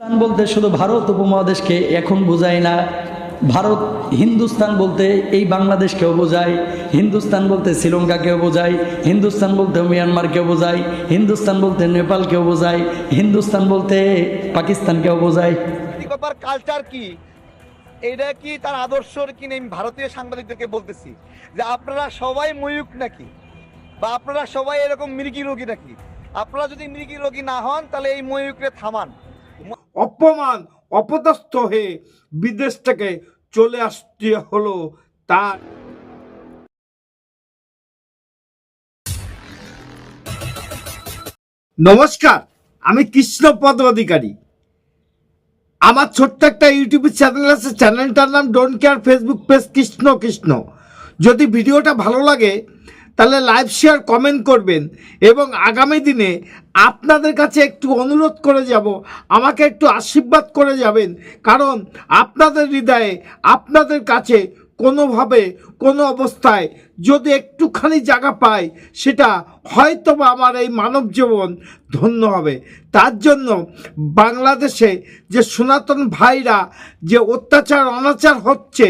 হিন্দুস্তান বলতে শুধু ভারত উপমহাদেশকে এখন বোঝায় না। ভারত হিন্দুস্তান বলতে এই বাংলাদেশকেও বোঝায়, হিন্দুস্তান বলতে শ্রীলঙ্কাকেও বোঝায়, হিন্দুস্তান বলতে মিয়ানমারকেও বোঝায়, হিন্দুস্তান বলতে নেপালকেও বোঝায়, হিন্দুস্তান বলতে পাকিস্তানকেও বোঝায়। সাংবাদিকতার কালচার কি, এটা কি তার আদর্শর কি নেই? ভারতীয় সাংবাদিকদেরকে বলতেছি যে আপনারা সবাই ময়ূক নাকি, বা আপনারা সবাই এরকম মৃগী রোগী নাকি? আপনারা যদি মৃগী রোগী না হন তাহলে এই ময়ূকরে থামান। অপমান অপদস্থ হয়ে বিদেশ থেকে চলে আসতে হলো তার। নমস্কার, আমি কৃষ্ণপদ অধিকারী। আমার ছোট্ট একটা ইউটিউব চ্যানেল আছে, চ্যানেলটার নাম don't care, Facebook page Krishna Krishna. যদি ভিডিওটা ভালো লাগে তাহলে লাইভ শেয়ার কমেন্ট করবেন, এবং আগামী দিনে আপনাদের কাছে একটু অনুরোধ করে যাব, আমাকে একটু আশীর্বাদ করে যাবেন। কারণ আপনাদের হৃদয়ে, আপনাদের কাছে কোনোভাবে কোনো অবস্থায় যদি একটুখানি জায়গা পায়, সেটা হয়তো বা আমার এই মানব জীবন ধন্য হবে। তার জন্য বাংলাদেশে যে সনাতন ভাইরা যে অত্যাচার অনাচার হচ্ছে,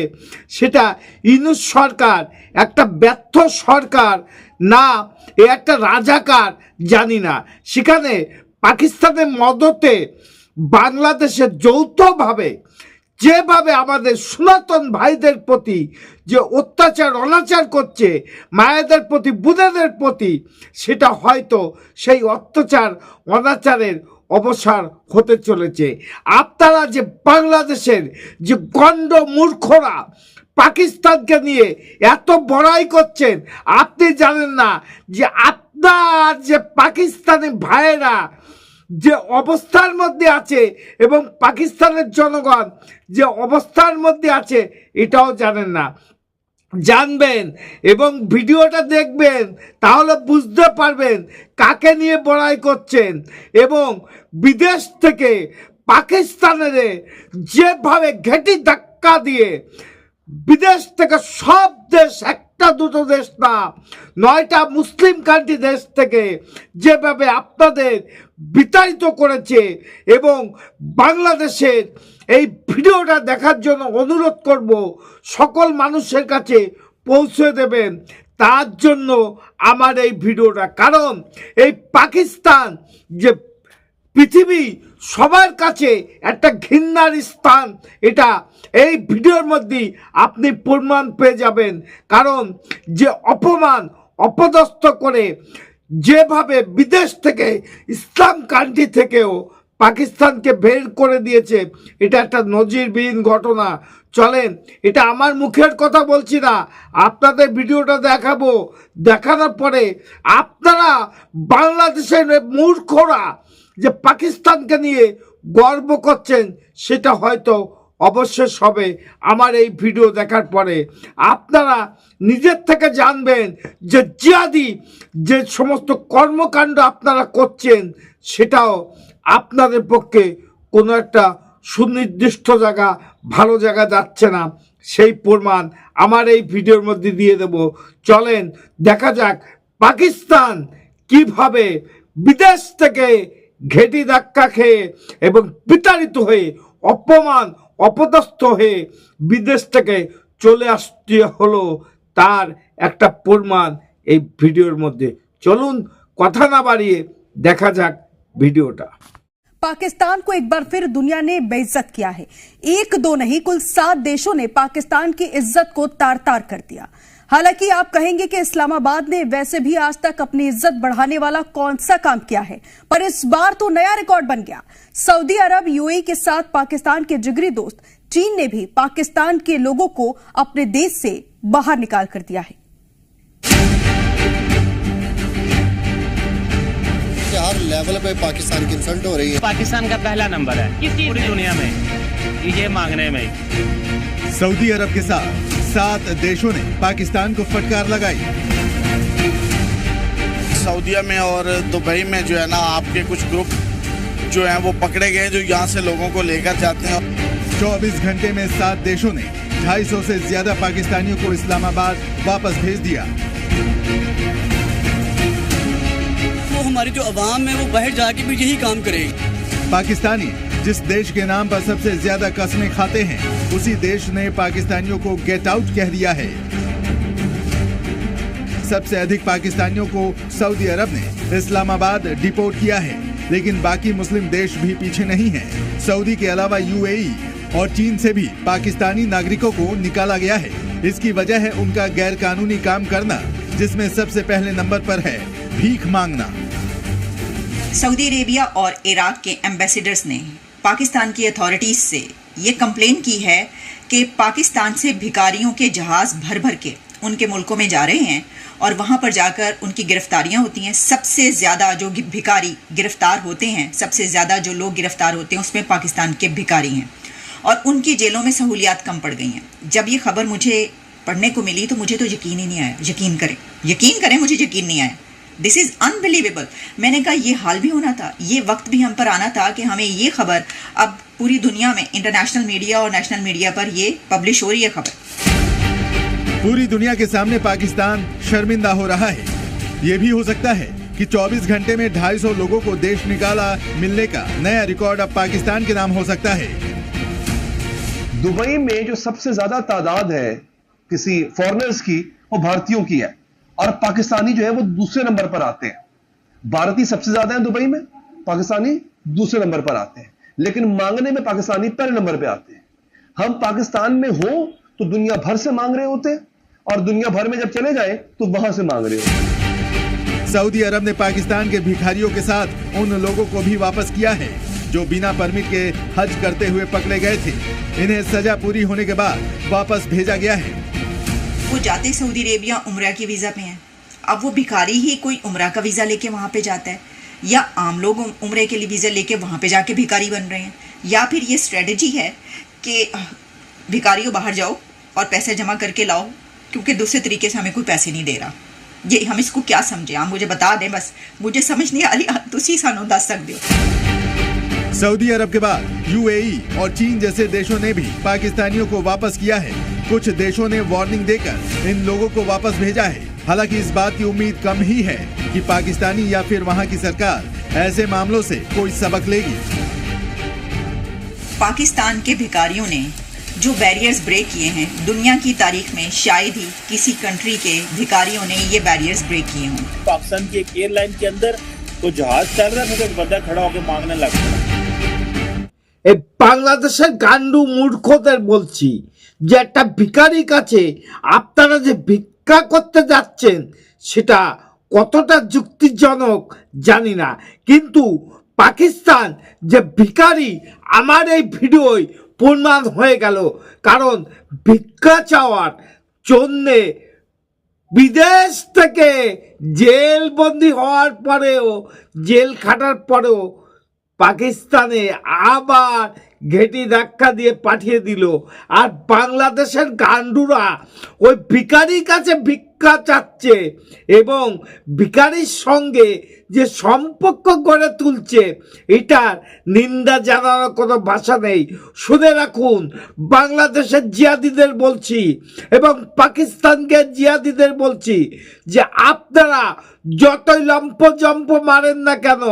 সেটা ইউনূস সরকার একটা ব্যর্থ সরকার না এ একটা রাজাকার জানি না, সেখানে পাকিস্তানের মদতে বাংলাদেশে যৌথভাবে যেভাবে আমাদের সনাতন ভাইদের প্রতি যে অত্যাচার অনাচার করছে, মায়েদের প্রতি, বোনেদের প্রতি, সেটা হয়তো সেই অত্যাচার অনাচারের অবসার হতে চলেছে। আপনারা যে বাংলাদেশের যে গণ্ড মূর্খরা পাকিস্তানকে নিয়ে এত বড়াই করছেন, আপনি জানেন না যে আপনার যে পাকিস্তানি ভাইয়েরা যে অবস্থার মধ্যে আছে এবং পাকিস্তানের জনগণ যে অবস্থার মধ্যে আছে, এটাও জানেন না। জানবেন এবং ভিডিওটা দেখবেন, তাহলে বুঝতে পারবেন কাকে নিয়ে বড়াই করছেন। এবং বিদেশ থেকে পাকিস্তানের যেভাবে ঘেঁটি ধাক্কা দিয়ে বিদেশ থেকে সব দেশ, একটা দুটো দেশ না, 9টা মুসলিম কান্ট্রি দেশ থেকে যেভাবে আপনাদের বিতাড়িত করেছে, এবং বাংলাদেশের এই ভিডিওটা দেখার জন্য অনুরোধ করব, সকল মানুষের কাছে পৌঁছে দেবেন। তার জন্য আমার এই ভিডিওটা, কারণ এই পাকিস্তান যে পৃথিবী সবার কাছে একটা ঘৃণার স্থান, এটা এই ভিডিওর মধ্যেই আপনি প্রমাণ পেয়ে যাবেন। কারণ যে অপমান অপদস্থ করে যেভাবে বিদেশ থেকে, ইসলাম কান্ট্রি থেকেও পাকিস্তানকে বের করে দিয়েছে, এটা একটা নজিরবিহীন ঘটনা। চলেন, এটা আমার মুখের কথা বলছি না, আপনাদের ভিডিওটা দেখাবো। দেখানোর পরে আপনারা বাংলাদেশের মূর্খরা যে পাকিস্তানকে নিয়ে গর্ব করছেন, সেটা হয়তো অবশ্যই হবে আমার এই ভিডিও দেখার পরে। আপনারা নিজের থেকে জানবেন যে জিহাদি যে সমস্ত কর্মকাণ্ড আপনারা করছেন, সেটাও আপনাদের পক্ষে কোনো একটা সুনির্দিষ্ট জায়গা, ভালো জায়গা যাচ্ছে না। সেই প্রমাণ আমার এই ভিডিওর মধ্যে দিয়ে দেব। চলেন দেখা যাক পাকিস্তান কিভাবে বিদেশ থেকে ঘেঁটি ধাক্কা খেয়ে এবং বিতাড়িত হয়ে, অপমান অপদস্থ হয়ে বিদেশ থেকে চলে আসতে হলো, তার একটা প্রমাণ এই ভিডিওর মধ্যে। চলুন কথা না বাড়িয়ে দেখা যাক ভিডিওটা। पाकिस्तान को एक बार फिर दुनिया ने बेइज्जत किया है। एक दो नहीं, कुल 7 देशों ने पाकिस्तान की इज्जत को तार तार कर दिया। हालांकि आप कहेंगे कि इस्लामाबाद ने वैसे भी आज तक अपनी इज्जत बढ़ाने वाला कौन सा काम किया है, पर इस बार तो नया रिकॉर्ड बन गया। सऊदी अरब, यूएई के साथ पाकिस्तान के जिगरी दोस्त चीन ने भी पाकिस्तान के लोगों को अपने देश से बाहर निकाल कर दिया है। हर लेवल पे पाकिस्तान की इंसल्ट हो रही है। पाकिस्तान का पहला नंबर है पूरी दुनिया में ये मांगने में। सऊदी अरब के साथ 7 देशों ने पाकिस्तान को फटकार लगाई। सऊदीया में और दुबई में जो है ना, आपके कुछ ग्रुप जो हैं वो पकड़े गए, जो यहाँ से लोगों को लेकर जाते हैं। 24 घंटे में 7 देशों ने 250 से ज्यादा पाकिस्तानियों को इस्लामाबाद वापस भेज दिया। हमारी जो अवाम है वो बाहर जाके भी यही काम करेगी। पाकिस्तानी जिस देश के नाम पर सबसे ज्यादा कस्में खाते हैं, उसी देश ने पाकिस्तानियों को गेट आउट कह दिया है। सबसे अधिक पाकिस्तानियों को सऊदी अरब ने इस्लामाबाद डिपोर्ट किया है, लेकिन बाकी मुस्लिम देश भी पीछे नहीं हैं। सऊदी के अलावा यूएई और चीन से भी पाकिस्तानी नागरिकों को निकाला गया है। इसकी वजह है उनका गैर कानूनी काम करना, जिसमें सबसे पहले नंबर पर है भीख मांगना। सऊदी अरेबिया और इराक के एम्बेसडर्स ने पाकिस्तान की अथॉरिटीज से ये कंप्लेन की है कि पाकिस्तान से भिखारियों के जहाज भर भर के उनके मुल्कों में जा रहे हैं और वहां पर जाकर उनकी गिरफ्तारियां होती हैं। सबसे ज़्यादा जो भिखारी गिरफ्तार होते हैं, सबसे ज़्यादा जो लोग गिरफ्तार होते हैं, उसमें पाकिस्तान के भिखारी हैं और उनकी जेलों में सहूलियात कम पड़ गई हैं। जब ये खबर मुझे पढ़ने को मिली तो मुझे तो यकीन ही नहीं आया। यकीन करें, मुझे यकीन नहीं आया। This is unbelievable. मैंने कहा ये हाल भी होना था, ये वक्त भी हम पर आना था कि हमें ये खबर अब पूरी दुनिया में इंटरनेशनल मीडिया और नेशनल मीडिया पर ये पब्लिश हो रही है खबर। पूरी दुनिया के सामने पाकिस्तान शर्मिंदा हो रहा है। ये भी हो सकता है कि 24 घंटे में 250 लोगों को देश निकाला मिलने का नया रिकॉर्ड अब पाकिस्तान के नाम हो सकता है। दुबई में जो सबसे ज्यादा तादाद है किसी फॉरेनर्स की, वो भारतीयों की है और पाकिस्तानी जो है वो दूसरे नंबर पर आते हैं। भारतीय सबसे ज्यादा है दुबई में, पाकिस्तानी दूसरे नंबर पर आते हैं, लेकिन मांगने में पाकिस्तानी पहले नंबर पे आते हैं। हम पाकिस्तान में हो तो दुनिया भर से मांग रहे होते हैं और दुनिया भर में जब चले जाए तो वहां से मांग रहे होते हैं। सऊदी अरब ने पाकिस्तान के भिखारियों के साथ उन लोगों को भी वापस किया है जो बिना परमिट के हज करते हुए पकड़े गए थे। इन्हें सजा पूरी होने के बाद वापस भेजा गया है। वो जाते सऊदी अरेबिया उम्रा के वीज़ा पे हैं। अब वो भिखारी ही कोई उम्रा का वीज़ा लेके वहाँ पे जाता है, या आम लोग उम्रे के लिए वीज़ा लेके वहाँ पे जाके भिखारी बन रहे हैं, या फिर ये स्ट्रेटजी है कि भिखारियों बाहर जाओ और पैसे जमा करके लाओ, क्योंकि दूसरे तरीके से हमें कोई पैसे नहीं दे रहा। ये हम इसको क्या समझे? आप मुझे बता दें, बस मुझे समझ नहीं आ रही। तुसी सानू दस सकते हो। सऊदी अरब के बाद यूएई और चीन जैसे देशों ने भी पाकिस्तानियों को वापस किया है। कुछ देशों ने वार्निंग देकर इन लोगों को वापस भेजा है। हालांकि इस बात की उम्मीद कम ही है कि पाकिस्तानी या फिर वहां की सरकार ऐसे मामलों से कोई सबक लेगी। पाकिस्तान के भिखारियों ने जो बैरियर्स ब्रेक किए हैं, दुनिया की तारीख में शायद ही किसी कंट्री के भिखारियों ने ये बैरियर्स ब्रेक किए हों। पाकिस्तान की एक एयरलाइन के अंदर तो जहाज चल रहा था, तो बंदा खड़ा होकर मांगने लग गया। এই বাংলাদেশের গান্ডু মূর্খদের বলছি যে একটা ভিখারির কাছে আপনারা যে ভিক্ষা করতে যাচ্ছেন সেটা কতটা যুক্তিজনক জানি না, কিন্তু পাকিস্তান যে ভিখারি আমার এই ভিডিওয় প্রমাণ হয়ে গেল। কারণ ভিক্ষা চাওয়ার জন্যে বিদেশ থেকে জেলবন্দি হওয়ার পরেও, জেল খাটার পরেও পাকিস্তানে আবার ঘেটি ধাক্কা দিয়ে পাঠিয়ে দিল। আর বাংলাদেশের গান্ডুরা ওই ভিখারির কাছে ভিক্ষা চাচ্ছে এবং ভিখারির সঙ্গে যে সম্পর্ক গড়ে তুলছে, এটার নিন্দা জানানোর কোনো ভাষা নেই। শুনে রাখুন, বাংলাদেশের জিয়াদিদের বলছি এবং পাকিস্তানকে জিয়াদিদের বলছি যে আপনারা যতই লম্পজম্প মারেন না কেন,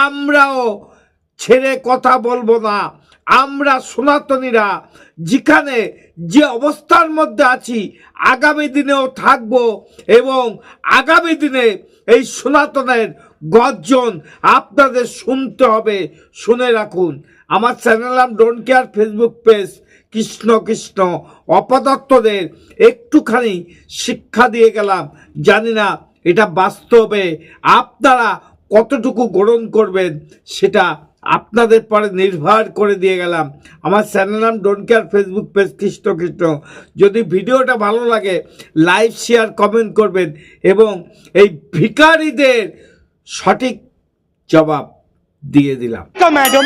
আমরাও ছেড়ে কথা বলবো না। আমরা সনাতনীরা যেখানে যে অবস্থার মধ্যে আছি আগামী দিনেও থাকবো এবং আগামী দিনে এই সনাতনের গর্জন আপনাদের শুনতে হবে। শুনে রাখুন, আমার চ্যানেল নাম don't care, Facebook page Krishna Krishna. অপদার্থদের একটুখানি শিক্ষা দিয়ে গেলাম, জানি না এটা বাস্তবে আপনারা কতটুকু গ্রহণ করবেন সেটা আপনাদের পরে নির্ভর করে দিয়ে গেলাম। আমার চ্যানেল নাম don't care, Facebook page Krishna Krishna. যদি ভিডিওটা ভালো লাগে লাইক শেয়ার কমেন্ট করবেন এবং এই ভিখারিদের সঠিক জবাব দিয়ে দিলাম। ম্যাডাম